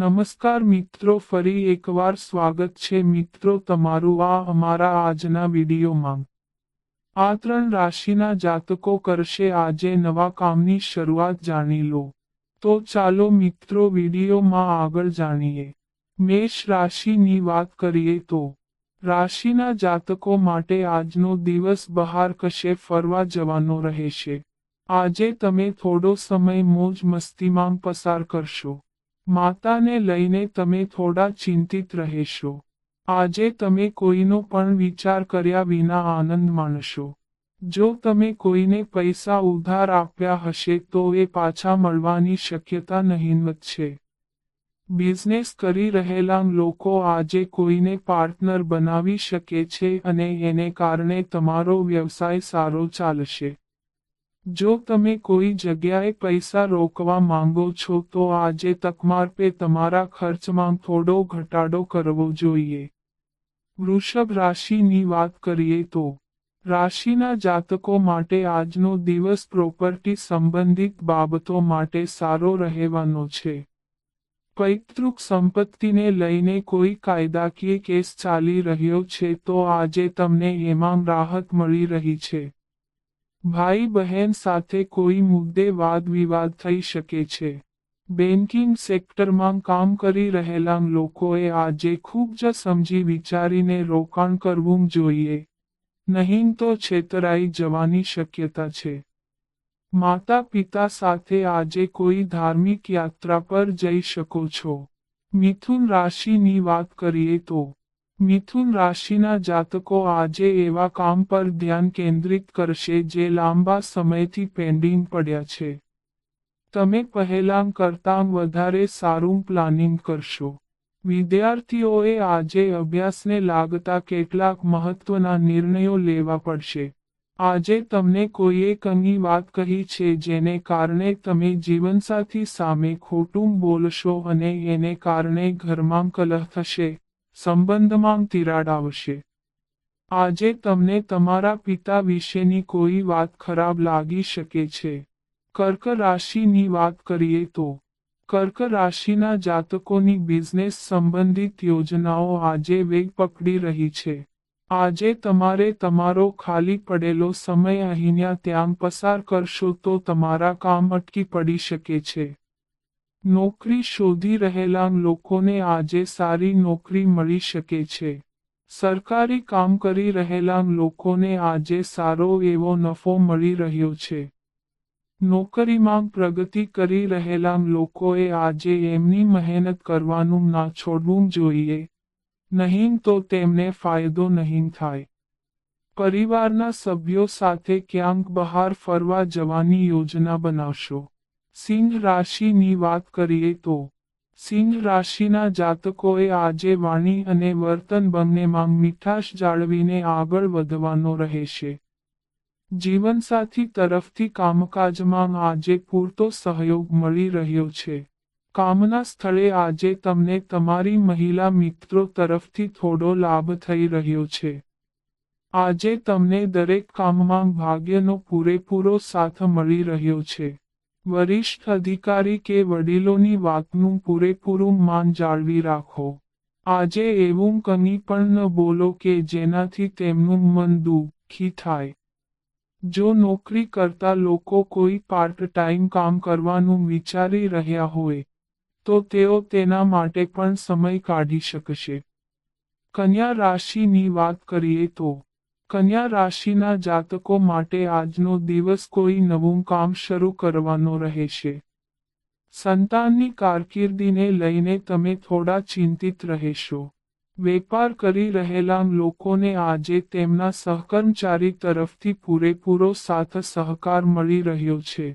નમસ્કાર મિત્રો, ફરી એકવાર સ્વાગત છે મિત્રો તમારું આ અમારા આજના વિડીયોમાં। આ 3 રાશિના જાતકો કરશે આજે નવા કામની શરૂઆત, જાણી લો। તો ચાલો મિત્રો વિડીયોમાં આગળ જાણીએ। મેષ રાશિની વાત કરીએ તો રાશિના જાતકો માટે આજનો દિવસ બહાર કશે ફરવા જવાનો રહેશે। આજે તમે થોડો સમય મોજ મસ્તીમાં પસાર કરશો। માતાને લઈને તમે થોડા ચિંતિત રહેશો। આજે તમે કોઈનો પણ વિચાર કર્યા વિના આનંદ માણશો। જો તમે કોઈને પૈસા ઉધાર આપ્યા હશે તો એ પાછા મળવાની શક્યતા નહીવત છે। બિઝનેસ કરી રહેલા લોકો આજે કોઈને પાર્ટનર બનાવી શકે છે અને એને કારણે તમારો વ્યવસાય સારો ચાલશે। જો તમે કોઈ જગ્યાએ પૈસા રોકવા માંગો છો તો આજે તકમાર્પે તમારા ખર્ચમાં થોડો ઘટાડો કરવો જોઈએ। વૃષભ રાશિની વાત કરીએ તો રાશિના જાતકો માટે આજનો દિવસ પ્રોપર્ટી સંબંધિત બાબતો માટે સારો રહેવાનો છે। પૈતૃક સંપત્તિને લઈને કોઈ કાયદાકીય કેસ ચાલી રહ્યો છે તો આજે તમને એમાં રાહત મળી રહી છે। ભાઈ બહેન સાથે કોઈ મુદ્દે વાદ વિવાદ થઈ શકે છે। બેન્કિંગ સેક્ટરમાં કામ કરી રહેલા લોકોએ આજે ખૂબ જ સમજી વિચારીને રોકાણ કરવું જોઈએ, નહીં તો છેતરાઈ જવાની શક્યતા છે। માતા પિતા સાથે આજે કોઈ ધાર્મિક યાત્રા પર જઈ શકો છો। મિથુન રાશિની વાત કરીએ તો મિથુન રાશિના જાતકો આજે એવા કામ પર ધ્યાન કેન્દ્રિત કરશે જે લાંબા સમયથી પેન્ડિંગ પડ્યા છે। તમે પહેલાં કરતાં વધારે સારું પ્લાનિંગ કરશો। વિદ્યાર્થીઓએ આજે અભ્યાસને લાગતા કેટલાક મહત્વના નિર્ણયો લેવા પડશે। આજે તમને કોઈએ કંઈ વાત કહી છે જેને કારણે તમે જીવનસાથી સામે ખોટું બોલશો અને એને કારણે ઘરમાં કલહ થશે, સંબંધમાં તિરાડ આવશે। આજે તમને તમારા પિતા વિશેની કોઈ વાત ખરાબ લાગી શકે છે। કર્ક રાશિની વાત કરીએ તો કર્ક રાશિના જાતકોની બિઝનેસ સંબંધિત યોજનાઓ આજે વેગ પકડી રહી છે। આજે તમારે તમારો ખાલી પડેલો સમય અહીંયા ત્યાં પસાર કરશો તો તમારા કામ અટકી પડી શકે છે। નોકરી શોધી રહેલા લોકોને આજે સારી નોકરી મળી શકે છે। સરકારી કામ કરી રહેલા લોકોને આજે સારો એવો નફો મળી રહ્યો છે। નોકરીમાં પ્રગતિ કરી રહેલા લોકોએ આજે એમની મહેનત કરવાનું ના છોડવું જોઈએ, નહીં તો તેમને ફાયદો નહીં થાય। પરિવારના સભ્યો સાથે ક્યાંક બહાર ફરવા જવાની યોજના બનાવશો। સિંહ રાશિની વાત કરીએ તો સિંહ રાશિના જાતકોએ આજે વાણી અને વર્તન બંનેમાં મીઠાશ જાળવીને આગળ વધવાનો રહેશે। જીવનસાથી તરફથી કામકાજમાં આજે પૂરતો સહયોગ મળી રહ્યો છે। કામના સ્થળે આજે તમને તમારી મહિલા મિત્રો તરફથી થોડો લાભ થઈ રહ્યો છે। આજે તમને દરેક કામમાં ભાગ્યનો પૂરેપૂરો સાથ મળી રહ્યો છે। વરિષ્ઠ અધિકારી કે વડીલોની વાતનું પૂરેપૂરું માન જાળવી રાખો। આજે એવું કંઈ પણ ન બોલો કે જેનાથી તેમનું મન દુઃખી થાય। જો નોકરી કરતા લોકો કોઈ પાર્ટ ટાઈમ કામ કરવાનું વિચારી રહ્યા હોય તો તેઓ તેના માટે પણ સમય કાઢી શકશે। કન્યા રાશિની વાત કરીએ તો કન્યા રાશિના જાતકો માટે આજનો દિવસ કોઈ નવું કામ શરૂ કરવાનો રહેશે। સંતાનની કારકિર્દીને લઈને તમે થોડા ચિંતિત રહેશો। વેપાર કરી રહેલા લોકોને આજે તેમના સહકર્મચારી તરફથી પૂરેપૂરો સાથ સહકાર મળી રહ્યો છે।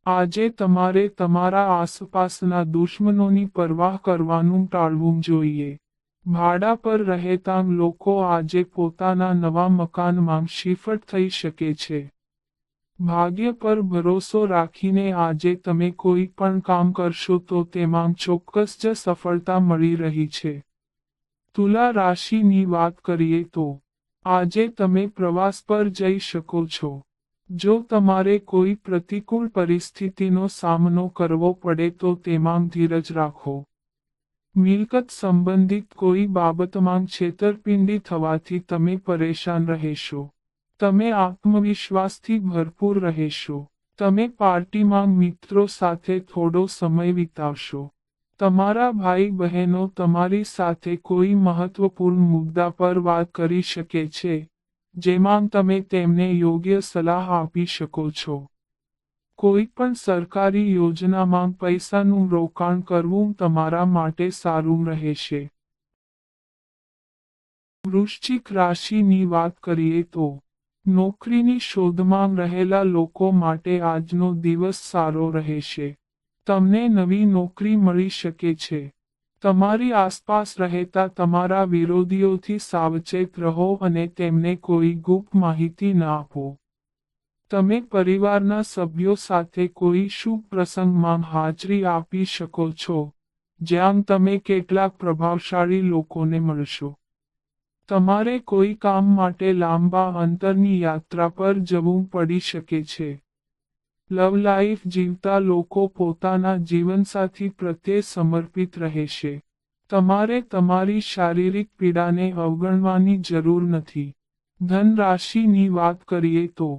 આજે તમારે તમારા આસપાસના દુશ્મનોની પરવાહ કરવાનું ટાળવું જોઈએ। ભાડા પર રહેતા લોકો આજે પોતાના નવા મકાનમાં શિફ્ટ થઈ શકે છે। ભાગ્ય પર ભરોસો રાખીને આજે તમે કોઈ પણ કામ કરશો તો તેમાં ચોક્કસ જ સફળતા મળી રહી છે। તુલા રાશિની વાત કરીએ તો આજે તમે પ્રવાસ પર જઈ શકો છો। જો તમારે કોઈ પ્રતિકૂળ પરિસ્થિતિનો સામનો કરવો પડે તો તેમાં ધીરજ રાખો। મિલકત સંબંધિત કોઈ બાબતમાં છેતરપિંડી થવાથી તમે પરેશાન રહેશો. તમે આત્મવિશ્વાસથી ભરપૂર રહેશો. તમે પાર્ટીમાં મિત્રો સાથે થોડો સમય વિતાવશો. તમારા ભાઈ બહેનો તમારી સાથે કોઈ મહત્વપૂર્ણ મુદ્દા પર વાત કરી શકે છે, જેમાં તમે તેમને યોગ્ય સલાહ આપી શકો છો. કોઈ પણ સરકારી યોજનામાં પૈસાનું રોકાણ કરવું તમારા માટે સારું રહેશે. વૃશ્ચિક રાશિની વાત કરીએ તો નોકરીની શોધમાં રહેલા લોકો માટે આજનો દિવસ સારો રહેશે. તમને નવી નોકરી મળી શકે છે. તમારી આસપાસ રહેતા તમારા વિરોધીઓથી સાવચેત રહો અને તેમને કોઈ ગુપ્ત માહિતી ન આપો. તમે પરિવારના સભ્યો સાથે કોઈ શુભ પ્રસંગમાં હાજરી આપી શકો છો, જ્યાં તમે કેટલાક પ્રભાવશાળી લોકોને મળશો. તમારે કોઈ કામ માટે લાંબા અંતરની યાત્રા પર જવું પડી શકે છે. લવ લાઈફ જીવતા લોકો પોતાના જીવનસાથી પ્રત્યે સમર્પિત રહેશે. તમારે તમારી શારીરિક પીડાને અવગણવાની જરૂર નથી. ધન રાશિની વાત કરીએ તો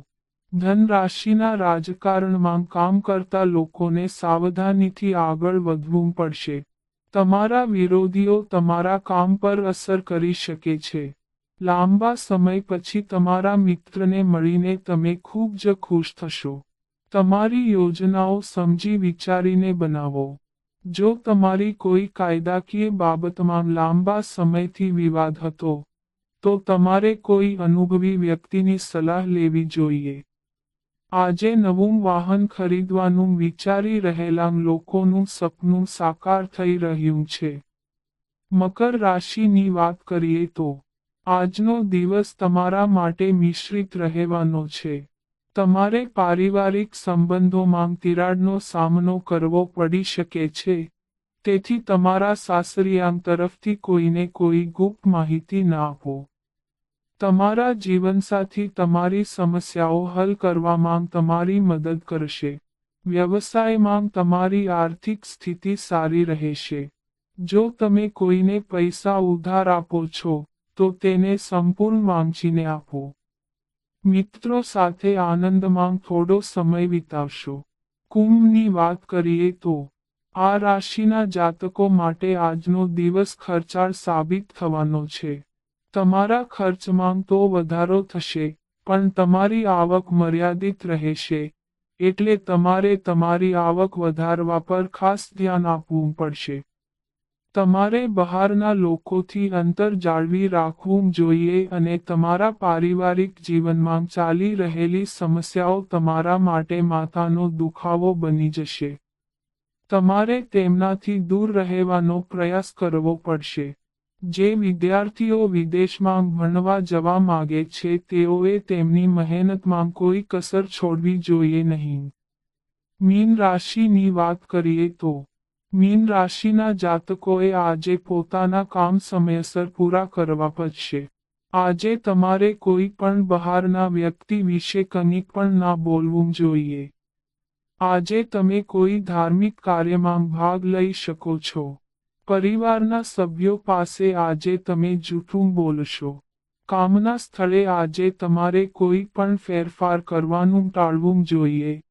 ધન રાશિના રાજકારણમાં કામ કરતા લોકોને સાવધાનીથી આગળ વધવું પડશે. તમારા વિરોધીઓ તમારા કામ પર અસર કરી શકે છે. લાંબા સમય પછી તમારા મિત્રને મળીને તમે ખૂબ જ ખુશ થશો. તમારી યોજનાઓ સમજી વિચારીને બનાવો. જો તમારી કોઈ કાયદાકીય બાબતમાં લાંબા સમયથી વિવાદ હતો, તો તમારે કોઈ અનુભવી વ્યક્તિની સલાહ લેવી જોઈએ. આજે નવું વાહન ખરીદવાનું વિચારી રહેલા લોકોનું સપનું સાકાર થઈ રહ્યું છે. મકર રાશિની વાત કરીએ તો આજનો દિવસ તમારા માટે મિશ્રિત રહેવાનો છે. તમારે પારિવારિક સંબંધોમાં તિરાડનો સામનો કરવો પડી શકે છે. તેથી તમારા સાસરિયામ તરફથી કોઈને કોઈ ગુપ્ત માહિતી ન આપો. તમારા જીવનસાથી તમારી સમસ્યાઓ હલ કરવામાં તમારી મદદ કરશે. વ્યવસાયમાં તમારી આર્થિક સ્થિતિ સારી રહેશે. જો તમે કોઈને પૈસા ઉધાર આપો છો, તો તેને સંપૂર્ણ વાંચીને આપો. મિત્રો સાથે આનંદમાં થોડો સમય વિતાવશો. કુંભની વાત કરીએ તો આ રાશિના જાતકો માટે આજનો દિવસ ખર્ચાળ સાબિત થવાનો છે. તમારા ખર્ચમાં તો વધારો થશે, પણ તમારી આવક મર્યાદિત રહેશે, એટલે તમારે તમારી આવક વધારવા પર ખાસ ધ્યાન આપવું પડશે. તમારે બહારના લોકોથી અંતર જાળવી રાખવું જોઈએ અને તમારા પારિવારિક જીવનમાં ચાલી રહેલી સમસ્યાઓ તમારા માટે માથાનો દુખાવો બની જશે. તમારે તેમનાથી દૂર રહેવાનો પ્રયાસ કરવો પડશે. જે વિદ્યાર્થીઓ વિદેશમાં ભણવા જવા માગે છે તેઓએ તેમની મહેનતમાં કોઈ કસર છોડવી જોઈએ નહીં. મીન રાશિની વાત કરીએ તો મીન રાશિના જાતકોએ આજે પોતાના કામ સમયસર પૂરા કરવા પડશે. આજે તમારે કોઈ પણ બહારના વ્યક્તિ વિશે કંઈક પણ ના બોલવું જોઈએ. આજે તમે કોઈ ધાર્મિક કાર્યમાં ભાગ લઈ શકો છો. પરિવારના સભ્યો પાસે આજે તમે જૂઠું બોલશો. કામના સ્થળે આજે તમારે કોઈ પણ ફેરફાર કરવાનું ટાળવું જોઈએ.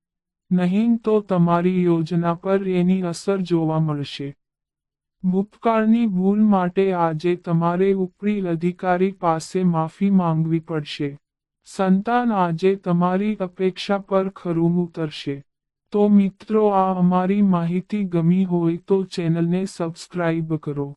નહીં તો તમારી યોજના પર એની અસર જોવા મળશે. ભૂતકાળની ભૂલ માટે આજે તમારે ઉપરી અધિકારી પાસે માફી માંગવી પડશે. સંતાન આજે તમારી અપેક્ષા પર ખરું ઉતરશે. તો મિત્રો, આ અમારી માહિતી ગમી હોય તો ચેનલને સબસ્ક્રાઇબ કરો.